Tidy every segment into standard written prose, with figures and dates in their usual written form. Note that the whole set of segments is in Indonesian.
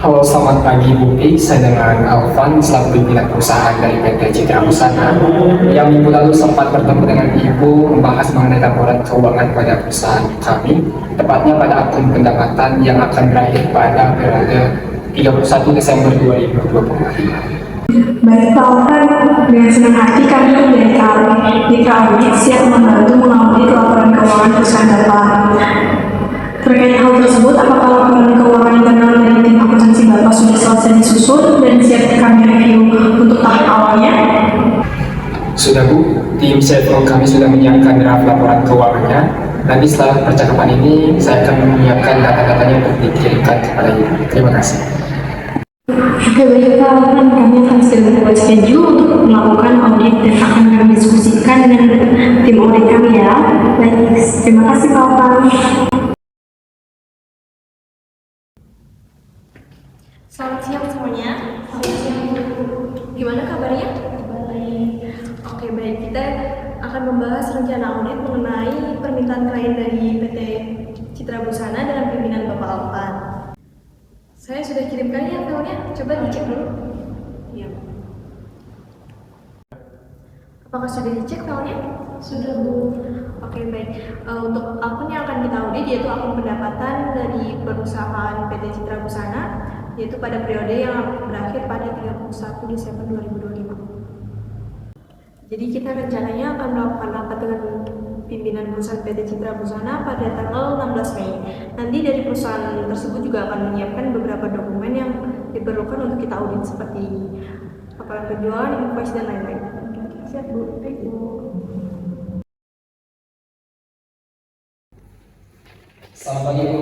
Halo, selamat pagi Bu Pi. Saya dengan Alvan, selaku pimpinan perusahaan dari PT Citra Busana. Yang minggu lalu sempat bertemu dengan Ibu membahas mengenai laporan keuangan pada perusahaan kami, tepatnya pada akun pendapatan yang akan berakhir pada periode 31 Desember 2025. Baik Pak Alvan, dengan senang hati kami dari Mitra Audit siap membantu mengaudit laporan keuangan perusahaan Bapak. Terkait hal tersebut, apakah laporan keuangan internal dari tim akuntansi Bapak sudah selesai disusun dan siap kami review untuk tahap awalnya? Sudah Bu, tim CFO kami sudah menyiapkan draft laporan keuangannya. Nanti setelah percakapan ini, saya akan menyiapkan data-datanya untuk dikirimkan kepada Ibu. Terima kasih. Oke, baik Pak Alvan, kami akan segera membuat schedule untuk melakukan audit dan akan kami diskusikan dengan tim audit kami ya. Baik, terima kasih Pak Alvan. Selamat siang semuanya. Selamat siang Bu. Gimana kabarnya? Baik. Oke, baik. Kita akan membahas rencana audit mengenai permintaan klien dari PT Citra Busana dengan pimpinan Bapak Alvan. Saya sudah kirimkan ya filenya. Coba dicek dulu. Iya. Apakah sudah dicek filenya? Sudah Bu. Oke, baik. Untuk akun yang akan kita audit yaitu akun pendapatan dari perusahaan PT Citra Busana, yaitu pada periode yang berakhir pada 31 Desember 2025. Jadi kita rencananya akan melakukan rapat dengan pimpinan perusahaan PT Citra Busana pada tanggal 16 Mei. Nanti dari perusahaan tersebut juga akan menyiapkan beberapa dokumen yang diperlukan untuk kita audit seperti laporan penjualan, invoice, dan lain-lain. Siap Bu. Baik Bu. Selamat pagi Bu.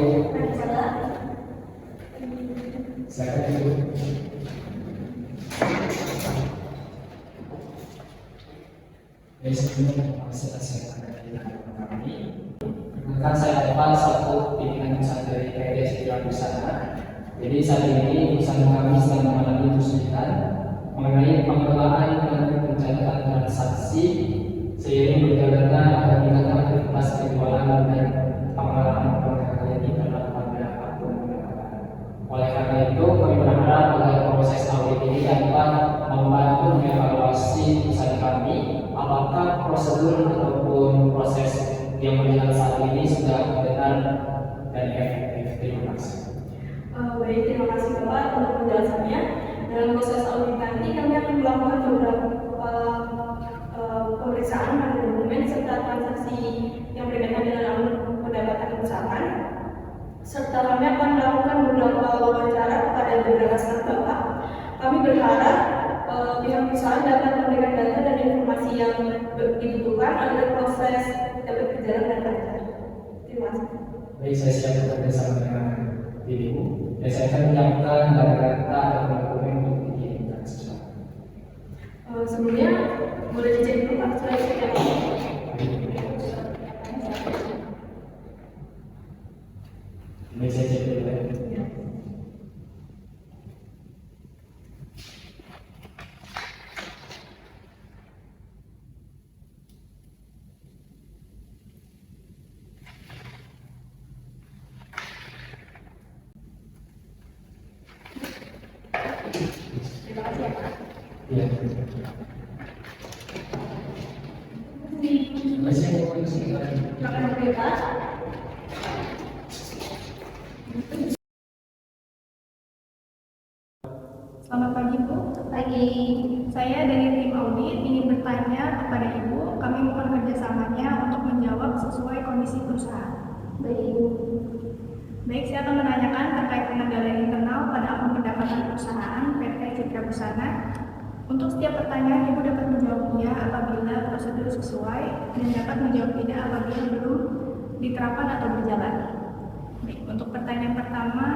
Silakan Ibu. Dari sebelumnya terima kasih atas kehadiran kami. Perkenalkan saya Alvan, selaku pimpinan perusahaan dari PT Citra Busana. Jadi saat ini perusahaan kami sedang mengalami kesulitan mengenai pengelolaan dan pencatatan transaksi seiring berjalannya aktivitas aktivitas penjualan dan pengelolaan keuangan di dalam pada akun pendapatan. Oleh karena itu, kami berharap agar proses audit ini dapat membantu mengevaluasi perusahaan kami apakah prosedur ataupun proses yang berjalan saat ini sudah benar dan efektif. Terima kasih. Baik, terima kasih Bapak untuk penjelasannya. Dalam proses audit nanti kami akan melakukan beberapa pemeriksaan pada dokumen serta transaksi yang berkaitan dengan akun pendapatan perusahaan, serta kami akan melakukan beberapa wawancara kepada beberapa staf Bapak. Kami berharap pihak perusahaan dapat memberikan data dan informasi yang dibutuhkan agar proses dapat berjalan dengan lancar. Terima kasih. Baik, saya siap bekerja sama dengan dirimu dan saya akan menyiapkan data-data dan dokumen untuk dikirimkan sesuatu. Sebelumnya boleh dicek dulu Pak, sudah dicek ya Pak? Baik, saya cek dulu ya. Terima kasih ya Pak. Iya. Silakan dulu ya Pak. Selamat pagi Bu. Pagi. Saya dari tim audit ingin bertanya kepada Ibu, kami mohon kerjasamanya untuk menjawab sesuai kondisi perusahaan. Baik. Baik, saya akan menanyakan terkait pengendalian internal pada akun pendapatan perusahaan PT Citra Busana. Untuk setiap pertanyaan Ibu dapat menjawab iya apabila prosedur sesuai dan dapat menjawab tidak apabila belum diterapkan atau berjalan. Baik, untuk pertanyaan pertama,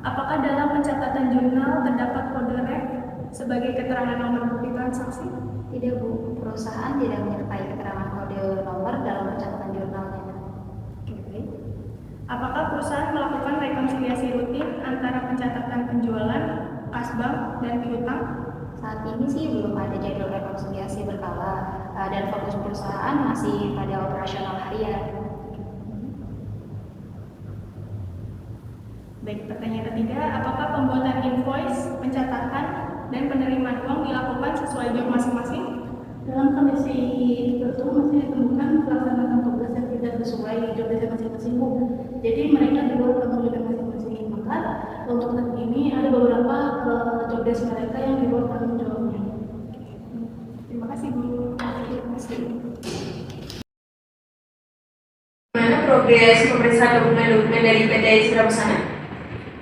apakah dalam pencatatan jurnal terdapat kode rek sebagai keterangan nomor bukti transaksi? Tidak Bu, perusahaan tidak menyertai keterangan kode nomor dalam pencatatan jurnalnya. Oke. Apakah perusahaan melakukan rekonsiliasi rutin antara pencatatan penjualan, kas bank, dan piutang? Saat ini sih belum ada jadwal rekonsiliasi berkala dan fokus perusahaan masih pada operasional harian. Baik, pertanyaan ketiga, apakah pembuatan invoice, pencatatan, dan penerimaan uang dilakukan sesuai job masing-masing? Dalam kondisi itu masih ditemukan pelaksanaan tugas yang tidak sesuai job desk masing-masing, Bu. Jadi mereka di luar tanggung jawab masing-masing. Maka untuk saat ini ada beberapa job desk mereka yang di luar tanggung jawabnya. Terima kasih, Bu. Terima kasih. Bagaimana progres pemeriksaan dokumen-dokumen dari PT Citra Busana?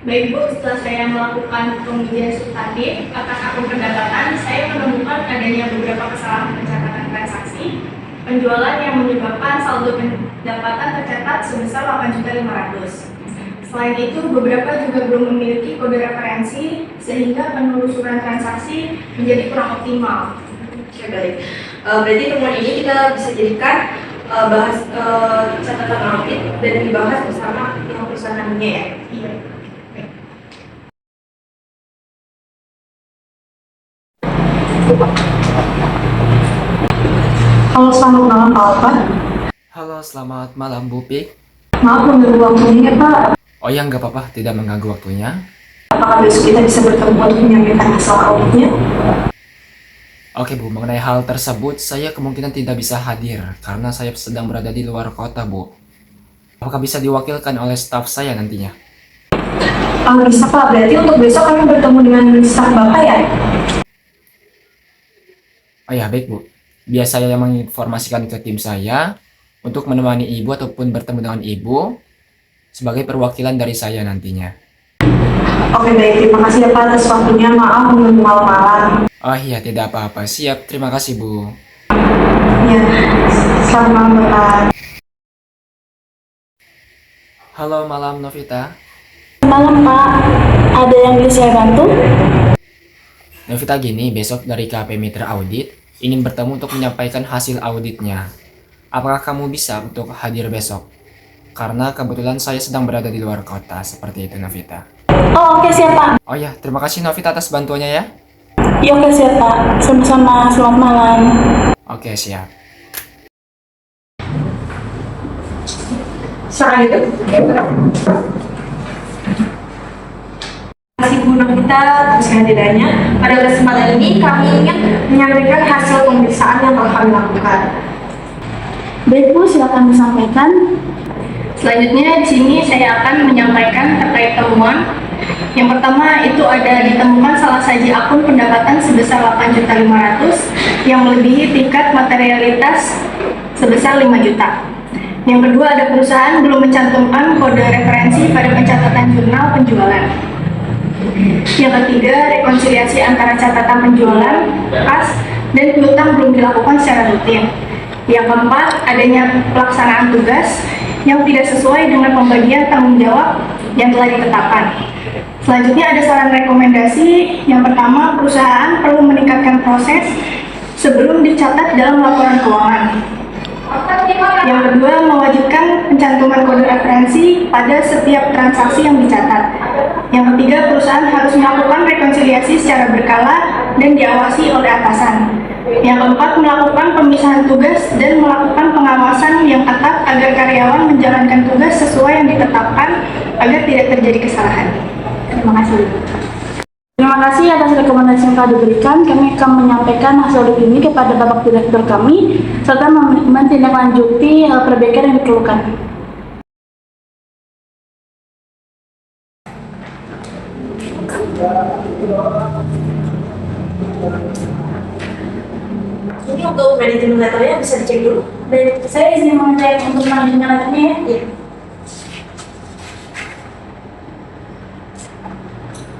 Baik, Bu, setelah saya melakukan pengujian substantif atas akun pendapatan, saya menemukan adanya beberapa kesalahan pencatatan transaksi penjualan yang menyebabkan saldo pendapatan tercatat sebesar 8.500.000. Selain itu, beberapa juga belum memiliki kode referensi sehingga penelusuran transaksi menjadi kurang optimal. Oke, baik. Berarti temuan ini kita bisa jadikan bahas catatan audit dan dibahas bersama pihak perusahaannya ya. Iya. Halo, selamat malam Pak Alfa. Halo, selamat malam Bu Pik. Maaf mengganggu waktunya Pak. Oh ya, nggak apa-apa, tidak mengganggu waktunya. Apakah besok kita bisa bertemu untuk menyampaikan hasil auditnya? Oke Bu, mengenai hal tersebut, saya kemungkinan tidak bisa hadir karena saya sedang berada di luar kota Bu. Apakah bisa diwakilkan oleh staf saya nantinya? Bisa Pak, berarti untuk besok kami bertemu dengan staf Bapak ya? Oh ya, baik Bu. Biar saya yang menginformasikan ke tim saya untuk menemani Ibu ataupun bertemu dengan Ibu sebagai perwakilan dari saya nantinya. Oke baik, terima kasih ya Pak atas waktunya. Maaf mengganggu malam-malam. Oh iya, tidak apa-apa. Siap, terima kasih Bu. Ya, selamat malam Bapak. Halo, malam Novita. Malam Pak, ada yang bisa saya bantu? Novita gini, besok dari KP Mitra Audit ingin bertemu untuk menyampaikan hasil auditnya. Apakah kamu bisa untuk hadir besok? Karena kebetulan saya sedang berada di luar kota, seperti itu Novita. Oh oke siap Pak. Oh ya, terima kasih Novita atas bantuannya ya. Ya oke siap Pak, sama-sama, selamat malam. Oke, siap. Selanjutnya, kasih Bu Novita atas kehadirannya. Pada kesempatan ini kami ingin menyampaikan hasil pemeriksaan yang telah kami lakukan. Baik Bu, silakan disampaikan. Selanjutnya di sini saya akan menyampaikan terkait temuan. Yang pertama itu ada ditemukan salah saji akun pendapatan sebesar 8.500.000 yang melebihi tingkat materialitas sebesar 5 juta. Yang kedua ada perusahaan belum mencantumkan kode referensi pada pencatatan jurnal penjualan. Yang ketiga rekonsiliasi antara catatan penjualan, kas, dan piutang belum dilakukan secara rutin. Yang keempat adanya pelaksanaan tugas yang tidak sesuai dengan pembagian tanggung jawab yang telah ditetapkan. Selanjutnya ada saran rekomendasi. Yang pertama, perusahaan perlu meningkatkan proses sebelum dicatat dalam laporan keuangan. Yang kedua, mewajibkan pencantuman kode referensi pada setiap transaksi yang dicatat. Yang ketiga, perusahaan harus melakukan rekonsiliasi secara berkala dan diawasi oleh atasan. Yang keempat, melakukan pemisahan tugas dan melakukan pengawasan yang ketat agar karyawan menjalankan tugas sesuai yang ditetapkan agar tidak terjadi kesalahan. Terima kasih. Terima kasih atas rekomendasi yang telah diberikan. Kami akan menyampaikan hasil audit ini kepada Bapak Direktur kami serta menindaklanjuti perbaikan yang diperlukan. Ini untuk manajemen letternya bisa dicek dulu. Baik, saya izin mengecek untuk manajemen letternya ya. Iya.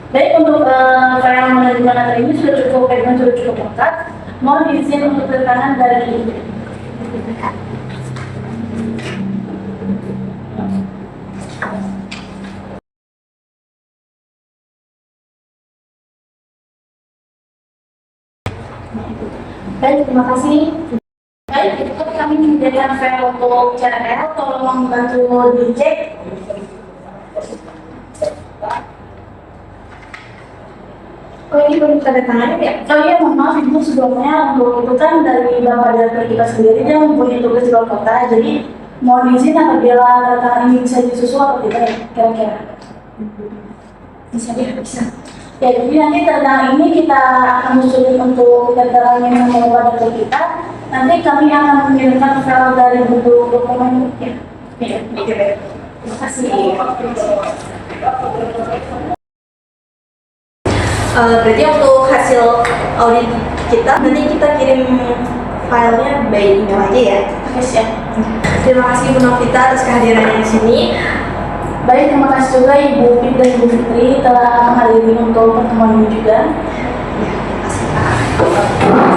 Baik, untuk file manajemen letter ini sudah cukup baik dan sudah cukup lengkap. Mohon izin untuk keterangan dari baik, terima kasih. Baik, itu kami menyediakan file untuk CRL, tolong membantu dicek. Oh ini belum tanda tangannya ya? Oh iya, mohon maaf itu sebelumnya untuk itu kan dari Bapak Direktur kita sendiri dia mempunyai tugas di luar kota, jadi mohon izin apabila tanda tangan ini bisa disusul atau tidak ya, kira-kira. Bisa ya, bisa. Ya, jadi nanti tentang ini kita akan susunin untuk keterangan yang membawa data kita. Nanti kami akan mengirimkan file dari bentuk dokumen ya. Ya, baik. Terima kasih. Berarti untuk hasil audit kita nanti kita kirim filenya by email aja ya. Oke, siap. Terima kasih Bu Novita atas kehadirannya di sini. Baik, terima kasih juga Ibu Pip dan Ibu Fitri telah menghadiri untuk pertemuan ini juga. Ya, terima kasih Pak.